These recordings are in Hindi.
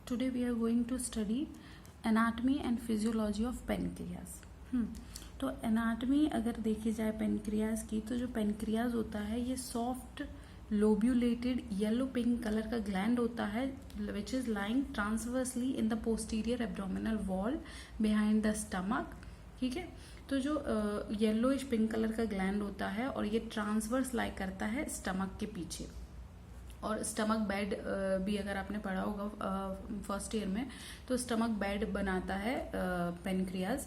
Today we are going to study anatomy and physiology of pancreas. तो एनाटमी अगर देखी जाए पेनक्रियाज की, तो जो पेनक्रियाज होता है ये सॉफ्ट लोब्यूलेटेड येलो पिंक कलर का ग्लैंड होता है which is lying transversely in the posterior abdominal wall behind the stomach. ठीक है, तो जो येलोइश पिंक कलर का ग्लैंड होता है और ये ट्रांसवर्स लाई करता है स्टमक के पीछे. और स्टमक बेड भी अगर आपने पढ़ा होगा फर्स्ट ईयर में, तो स्टमक बेड बनाता है पेनक्रियाज.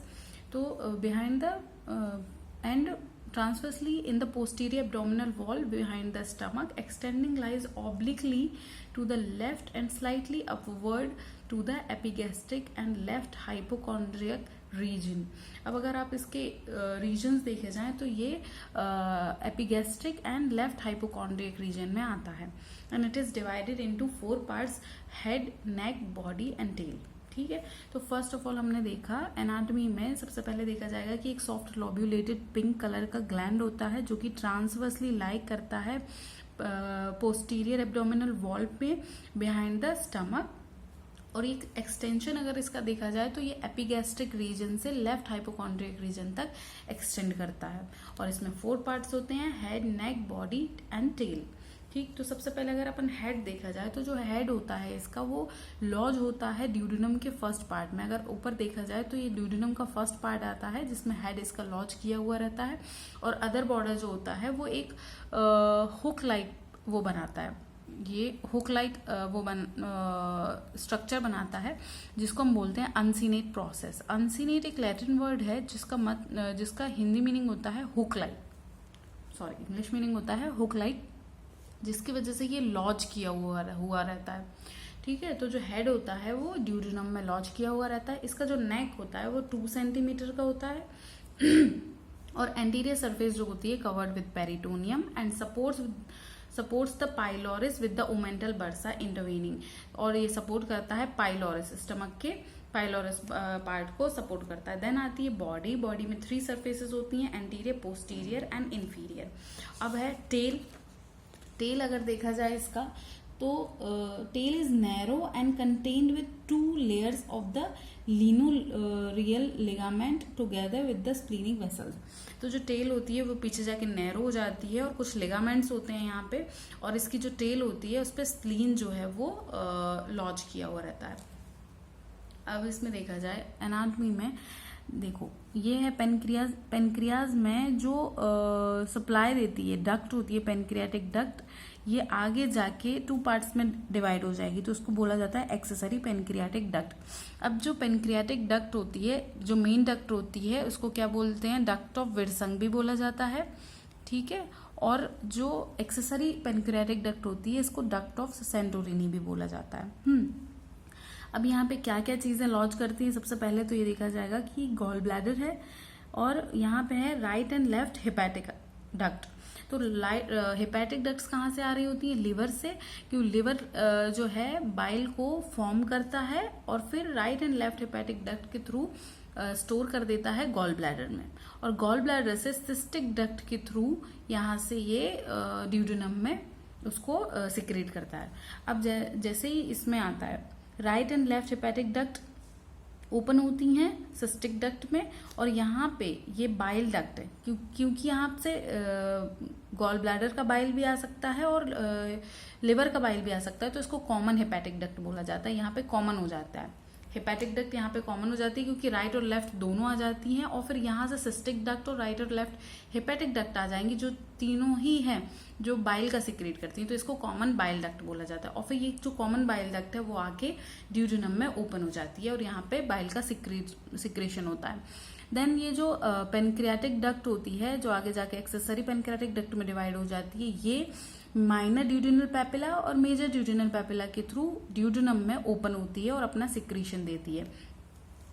तो behind the end transversely in the posterior abdominal wall behind the stomach, extending lies obliquely to the left and slightly upward to the epigastric and left hypochondriac region. अब अगर आप इसके regions देखे जाएं तो ये epigastric and left hypochondriac region में आता है. And it is divided into 4 parts: head, neck, body and tail. ठीक है, तो फर्स्ट ऑफ ऑल हमने देखा एनाटॉमी में सबसे पहले देखा जाएगा कि एक सॉफ्ट लोब्यूलेटेड पिंक कलर का ग्लैंड होता है जो कि ट्रांसवर्सली लाई करता है पोस्टीरियर एब्डोमिनल वॉल पे बिहाइंड द स्टमक. और एक एक्सटेंशन अगर इसका देखा जाए तो ये एपिगैस्ट्रिक रीजन से लेफ्ट हाइपोकॉन्ड्रियक रीजन तक एक्सटेंड करता है. और इसमें 4 पार्ट्स होते हैं: head, neck, body and tail. ठीक, तो सबसे पहले अगर अपन हेड देखा जाए तो जो हेड होता है इसका वो लॉज होता है ड्यूडेनम के फर्स्ट पार्ट में. अगर ऊपर देखा जाए तो ये ड्यूडेनम का फर्स्ट पार्ट आता है जिसमें हेड इसका लॉज किया हुआ रहता है. और अदर बॉर्डर जो होता है वो एक हुक लाइक वो बनाता है, ये हुक लाइक वो स्ट्रक्चर बनाता है जिसको हम बोलते हैं अनसीनेट प्रोसेस. अनसीनेट एक लैटिन वर्ड है जिसका हिंदी मीनिंग होता है hook like, sorry English meaning होता है हुक लाइक, जिसकी वजह से ये लॉज किया हुआ रहता है. ठीक है, तो जो हेड होता है वो ड्यूडेनम में लॉज किया हुआ रहता है. इसका जो नेक होता है वो 2 सेंटीमीटर का होता है. और एंटीरियर सरफेस जो होती है covered with peritoneum and supports the pylorus with the omental bursa intervening. और ये सपोर्ट करता है पाइलोरिस, स्टमक के पाइलोरिस पार्ट को सपोर्ट करता है. देन आती है बॉडी. बॉडी में 3 सरफेसेस होती हैं: एंटीरियर, पोस्टीरियर एंड इंफीरियर. अब है टेल. टेल अगर देखा जाए इसका तो tail is narrow and contained with 2 layers of the lienorenal ligament together with the splenic vessels. तो जो टेल होती है वो पीछे जाके नैरो हो जाती है और कुछ लिगामेंट्स होते हैं यहाँ पे, और इसकी जो टेल होती है उस पर स्प्लीन जो है वो लॉज किया हुआ रहता है. अब इसमें देखा जाए एनाटॉमी में, देखो ये है पेनक्रियाज. पेनक्रियाज में जो सप्लाई देती है डक्ट होती है पेनक्रियाटिक डक्ट, ये आगे जाके 2 पार्ट्स में डिवाइड हो जाएगी, तो उसको बोला जाता है एक्सेसरी पेनक्रियाटिक डक्ट. अब जो पेनक्रियाटिक डक्ट होती है, जो मेन डक्ट होती है, उसको क्या बोलते हैं? डक्ट ऑफ विर्संग भी बोला जाता है. ठीक है, और जो एक्सेसरी पेनक्रियाटिक डक्ट होती है इसको डक्ट ऑफ सेंटोरिनी भी बोला जाता है. अब यहाँ पे क्या क्या चीजें लॉज करती हैं? सबसे पहले तो ये देखा जाएगा कि गॉल ब्लैडर है और यहाँ पे है right and left hepatic duct. तो हेपेटिक डक्ट्स कहाँ से आ रही होती है? लिवर से, क्योंकि लिवर जो है बाइल को फॉर्म करता है और फिर right and left hepatic duct के थ्रू स्टोर कर देता है गॉल ब्लैडर में, और गॉल ब्लैडर से सिस्टिक डक्ट के थ्रू यहाँ से ये ड्यूडेनम में उसको सिक्रेट करता है. अब जैसे ही इसमें आता है right and left hepatic duct open होती हैं सिस्टिक डक्ट में, और यहाँ पे ये बाइल डक्ट है क्योंकि यहाँ से गॉल ब्लैडर का बाइल भी आ सकता है और लिवर का बाइल भी आ सकता है, तो इसको कॉमन हेपेटिक डक्ट बोला जाता है. यहाँ पे कॉमन हो जाता है हेपेटिक डक्ट, यहाँ पे कॉमन हो जाती है क्योंकि राइट और लेफ्ट दोनों आ जाती हैं, और फिर यहाँ से सिस्टिक डक्ट और राइट और लेफ्ट हेपेटिक डक्ट आ जाएंगी जो तीनों ही हैं जो बाइल का सिक्रेट करती हैं, तो इसको कॉमन बाइल डक्ट बोला जाता है. और फिर ये जो कॉमन बाइल डक्ट है वो आके ड्यूडेनम में ओपन हो जाती है और यहाँ पे बाइल का सिक्रेशन होता है. देन ये जो पेनक्रियाटिक डक्ट होती है जो आगे जाके एक्सेसरी पेनक्रियाटिक डक्ट में डिवाइड हो जाती है, ये माइनर ड्यूडेनल पैपिला और मेजर ड्यूडेनल पैपिला के थ्रू ड्यूडेनम में ओपन होती है और अपना सिक्रीशन देती है.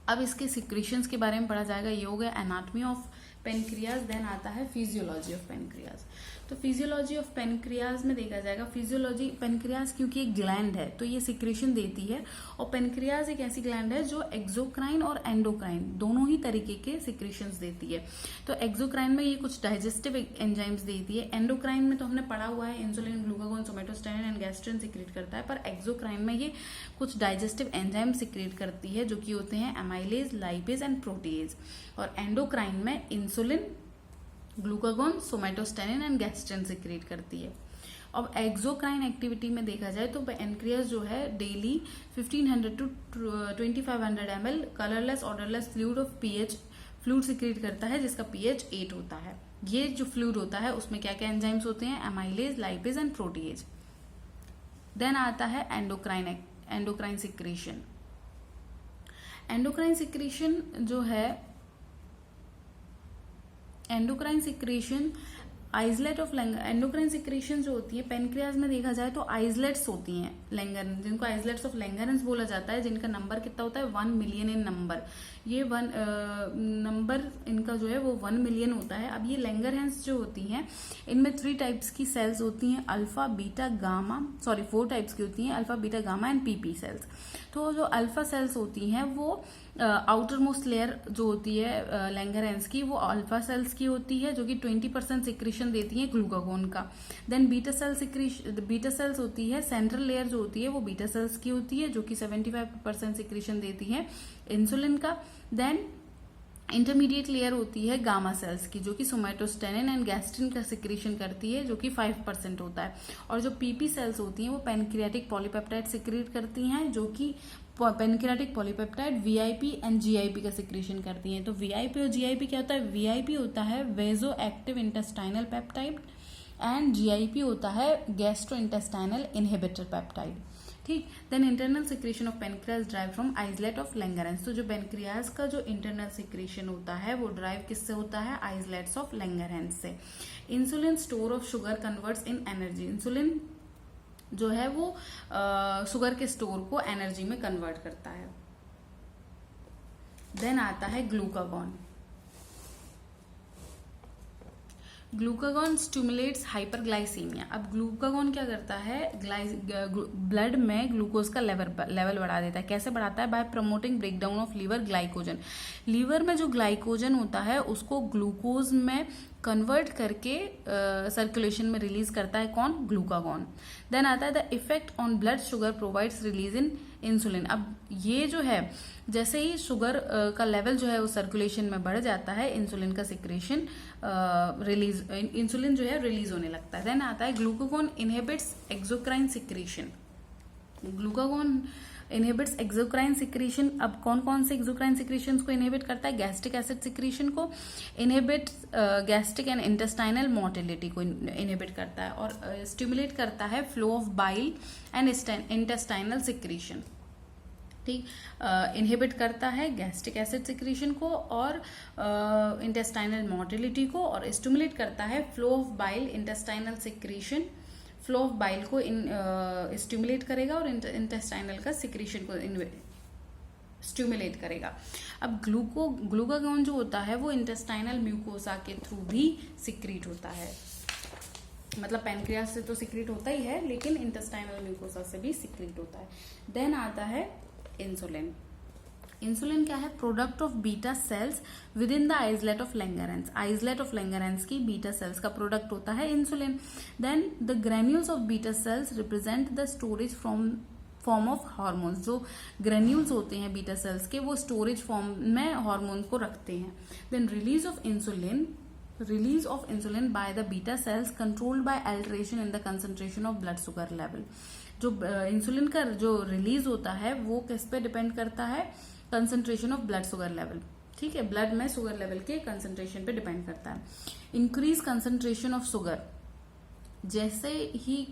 अब इसके सिक्रीशंस के बारे में पढ़ा जाएगा. ये हो गया एनाटॉमी ऑफ पेनक्रियाज. देन आता है फिजियोलॉजी ऑफ पेनक्रियाज. तो तो फिजियोलॉजी ऑफ पेनक्रियाज में देखा जाएगा, फिजियोलॉजी पेनक्रियाज क्योंकि एक ग्लैंड है तो ये सिक्रेशन देती है, और पेनक्रियाज एक ऐसी ग्लैंड है जो एक्सोक्राइन और एंडोक्राइन दोनों ही तरीके के सिक्रेशंस देती है। तो एक्सोक्राइन में ये कुछ डाइजेस्टिव एंजाइम्स देती है, एंडोक्राइन में तो हमने पढ़ा हुआ है insulin, glucagon, somatostatin and gastrin secrete करता है, पर एक्सोक्राइन में ये कुछ डाइजेस्टिव एंजाइम सिक्रेट करती है जो कि होते हैं एमाइलेज, लाइपेज एंड प्रोटीएज, और एंडोक्राइन में insulin, glucagon, somatostatin and gastrin secrete करती है। अब एक्सोक्राइन एक्टिविटी में देखा जाए तो पेनक्रियास जो है daily 1500 to 2500 ml colourless odourless fluid of pH fluid secrete करता है जिसका पीएच 8 होता है। ये जो फ्लूइड होता है उसमें क्या क्या एंजाइम्स होते हैं, amylase, lipase and protease. Then आता है एंडोक्राइन सिक्रेशन। एंडोक्राइन सिक्रेशन जो है, endocrine secretion islet of Langer, endocrine secretion जो होती है पेनक्रियाज में देखा जाए तो आइसलेट्स होती हैं लैंगर, जिनको आइसलेट्स ऑफ लैंगरेंस बोला जाता है, जिनका नंबर कितना होता है 1 मिलियन इन नंबर। ये नंबर इनका जो है वो 1 मिलियन होता है। अब ये लैंगरहेंस जो होती हैं इनमें 3 टाइप्स की सेल्स होती हैं, अल्फा, बीटा, गामा, 4 टाइप्स की होती हैं, alpha, beta, gamma and PP sales. तो जो अल्फा सेल्स होती हैं वो आउटर मोस्ट लेयर जो होती है लैंगरहेंस की वो अल्फा सेल्स की होती है जो कि 20% सिक्रेशन देती है ग्लूकागॉन का। देन बीटा सेल्स होती है, सेंट्रल लेयर जो होती है वो बीटा सेल्स की होती है जो कि 75% सिक्रेशन देती है इंसुलिन का। देन इंटरमीडिएट लेयर होती है गामा सेल्स की जो कि सोमेटोस्टेरिन एंड गैस्ट्रिन का सिक्रेशन करती है जो कि 5% होता है। और जो पीपी सेल्स होती हैं वो पैनक्रियाटिक पॉलीपेप्टाइड सिक्रेट करती हैं जो कि pancreatic polypeptide VIP and GIP का सिक्रेशन करती हैं। तो वीआईपी और जीआईपी क्या होता है, वीआईपी होता है vasoactive intestinal peptide and GIP होता है गैस्ट्रो इंटेस्टाइनल इनहिबिटर पेप्टाइड। ठीक। Then internal secretion of pancreas drive from islet of Langerhans. तो जो पेनक्रियास का जो इंटरनल सिक्रेशन होता है वो ड्राइव किससे होता है, आइसलेट्स ऑफ लैंगरेंस से। Insulin store of sugar converts in energy. Insulin जो है वो शुगर के स्टोर को एनर्जी में कन्वर्ट करता है। देन आता है ग्लूकागॉन। Glucagon stimulates hyperglycaemia. अब ग्लूकागॉन क्या करता है, ब्लड में ग्लूकोज का लेवल बढ़ा देता है। कैसे बढ़ाता है, by promoting breakdown of liver glycogen. Liver में जो ग्लाइकोजन होता है उसको ग्लूकोज में कन्वर्ट करके सर्कुलेशन में रिलीज करता है कौन, ग्लूकागॉन। देन आता है the effect on blood sugar provides release in insulin. अब ये जो है जैसे ही शुगर का लेवल जो है वो सर्कुलेशन में बढ़ जाता है, इंसुलिन का सिक्रेशन इंसुलिन जो है रिलीज होने लगता है। देन आता है glucagon inhibits exocrine secretion. Glucagon inhibits exocrine secretion. अब कौन कौन से एक्सोक्राइन सिक्रेशन को इनहिबिट करता है, गैस्ट्रिक एसिड सिक्रेशन को inhibit, gastric and intestinal motility को इनहिबिट करता है, और स्टिमुलेट करता है flow of bile and intestinal secretion. ठीक। इनहिबिट करता है गैस्ट्रिक एसिड सिक्रेशन को और इंटेस्टाइनल मोटिलिटी को, और स्टिमुलेट करता है flow of bile, intestinal secretion. Flow of bile को स्टिमुलेट करेगा और इंटेस्टाइनल का सिक्रेशन को स्टिमुलेट करेगा। अब ग्लूकागॉन जो होता है वो इंटेस्टाइनल म्यूकोसा के थ्रू भी सिक्रेट होता है, मतलब पैनक्रियास से तो सिक्रेट होता ही है लेकिन इंटेस्टाइनल म्यूकोसा से भी सिक्रेट होता है। देन आता है इंसुलिन। इंसुलिन क्या है, product of beta cells within the islet of Langerhans. Islet of Langerhans की बीटा सेल्स का प्रोडक्ट होता है insulin. Then the granules of beta cells represent the storage form of hormones. जो ग्रेन्यूल्स होते हैं बीटा सेल्स के वो स्टोरेज फॉर्म में हार्मोन को रखते हैं। Then release of insulin by the beta cells controlled by alteration in the concentration of blood sugar level. जो इंसुलिन का जो रिलीज होता है वो किस पे डिपेंड करता है, concentration of blood sugar level. ठीक है, ब्लड में शुगर लेवल के कंसंट्रेशन पे डिपेंड करता है। इंक्रीज कंसंट्रेशन ऑफ शुगर, जैसे ही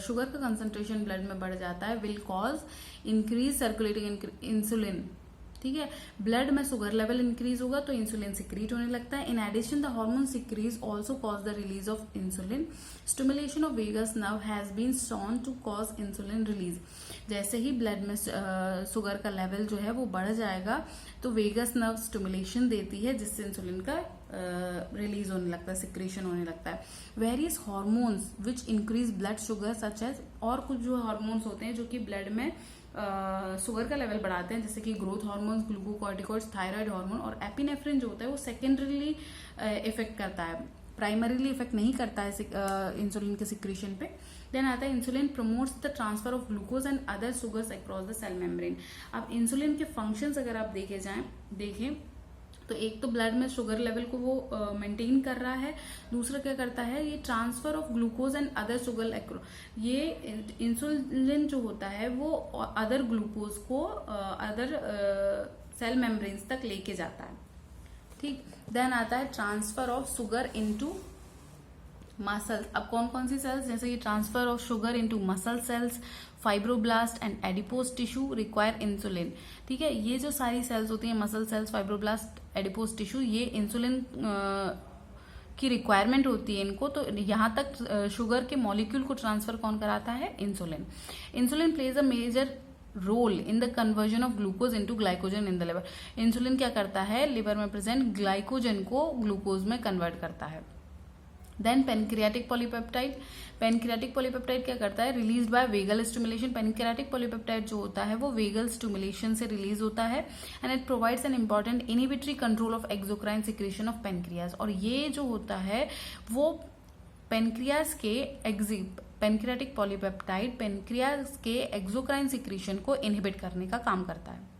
शुगर का कंसंट्रेशन ब्लड में बढ़ जाता है will cause increase circulating insulin. ठीक है, ब्लड में शुगर लेवल इंक्रीज होगा तो इंसुलिन सिक्रीट होने लगता है। In addition the hormone secretes also cause the release of insulin. Stimulation of vagus nerve has been shown to cause insulin release. जैसे ही ब्लड में शुगर का लेवल जो है वो बढ़ जाएगा तो वेगस नर्व स्टिमुलेशन देती है जिससे इंसुलिन का रिलीज होने लगता है, सिक्रेशन होने लगता है। Various hormones which increase blood sugar such as, और कुछ जो हार्मोन्स होते हैं जो कि ब्लड में शुगर का लेवल बढ़ाते हैं, जैसे कि growth hormones, glucocorticoids, thyroid hormone, और एपिनेफ्रिन जो होता है वो सेकेंडरीली इफेक्ट करता है, प्राइमरीली इफेक्ट नहीं करता है इंसुलिन के सिक्रेशन पे। देन आता है insulin promotes the transfer of glucose and other sugars across the cell membrane. अब इंसुलिन के फंक्शंस अगर आप देखें तो एक तो ब्लड में शुगर लेवल को वो मेंटेन कर रहा है, दूसरा क्या करता है, ये transfer of glucose and other sugar, ये इंसुलिन जो होता है वो अदर ग्लूकोज को अदर सेल मेम्ब्रेन्स तक लेके जाता है, ठीक। देन आता है transfer of sugar into muscles. अब कौन कौन सी सेल्स, जैसे कि transfer of sugar into muscle cells, fibroblast and adipose tissue require insulin, ठीक है। ये जो सारी सेल्स होती हैं, muscle cells, fibroblast, adipose tissue, ये इंसुलिन की रिक्वायरमेंट होती है इनको। तो यहाँ तक शुगर के मॉलिक्यूल को ट्रांसफर कौन कराता है, insulin. Insulin plays a major role in the conversion of glucose into glycogen in the liver. Insulin क्या करता है, लिवर में प्रेजेंट ग्लाइकोजन को ग्लूकोज में कन्वर्ट करता है। Then pancreatic polypeptide, pancreatic polypeptide क्या करता है, release by vagal stimulation. Pancreatic polypeptide जो होता है वो वेगल स्टिमुलेशन से रिलीज होता है, and it provides an important inhibitory control of exocrine secretion of pancreas. और ये जो होता है वो पेनक्रियाज के पेनक्रियाटिक पॉलीपेप्टाइड पेनक्रियाज के एक्सोक्राइन सिक्रेशन को इनहिबिट करने का काम करता है।